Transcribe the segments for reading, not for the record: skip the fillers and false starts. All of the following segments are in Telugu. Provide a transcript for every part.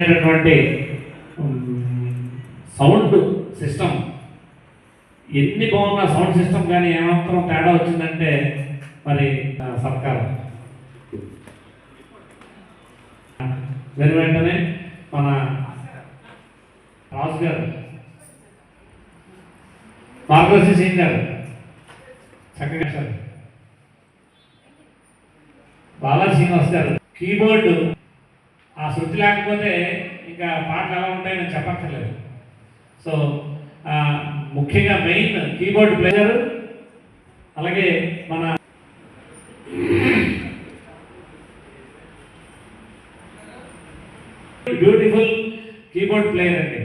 సౌండ్ సిస్టమ్ ఎన్ని బాగున్న సౌండ్ సిస్టమ్ కానీ ఏమాత్రం తేడా వచ్చిందంటే మరి సర్కారం వెంటనే మన రాజు గారు మార్గదర్శి సింగ్ గారు చక్కగా సార్ బాలా శ్రీనివాస్ గారు కీబోర్డు ఆ శృతి లేకపోతే ఇంకా పాటలు ఎలా ఉంటాయని నేను చెప్పక్కర్లేదు. సో ముఖ్యంగా మెయిన్ కీబోర్డ్ ప్లేయర్, అలాగే మన బ్యూటిఫుల్ కీబోర్డ్ ప్లేయర్ అండి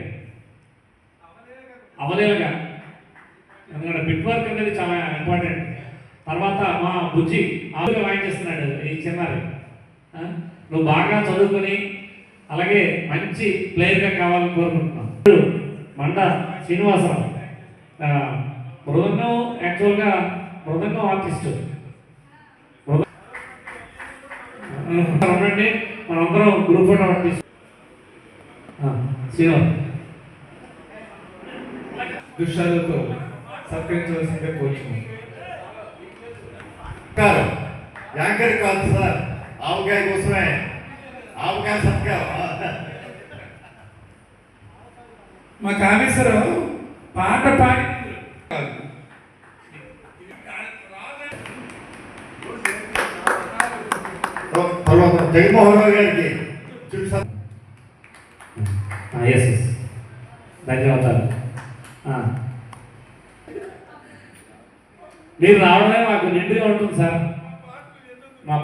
అవలేలుగా, ఎందుకంటే బిట్ వర్క్ అనేది చాలా ఇంపార్టెంట్. తర్వాత మా బుజ్జి ఆవుగా వాయించేస్తున్నాడు ఈ చిన్నారి. నువ్వు బాగా చదువుకొని అలాగే మంచి ప్లేయర్గా కావాలని కోరుకుంటున్నాను. మండ శ్రీనివాసరావు మృదంగం, యాక్చువల్గా మృదంగం ఆర్టిస్టు ఉండండి. మనందరం గ్రూప్ ఫోటో ఆర్టిస్ట్ శ్రీనివాస్ దృశ్యాలతో సత్కరించవలసిందే కోరుచున్నాం. యాంకర్ కాదు సార్, ఆవకాయ కోసమే ఆవకాయ సత్కారం. మా కామేశ్వరరావు పాట పాడి జగన్మోహన్ రావు గారికి ధన్యవాదాలు. మీరు రావడమే మాకు నిండుగా ఉంటుంది సార్. మా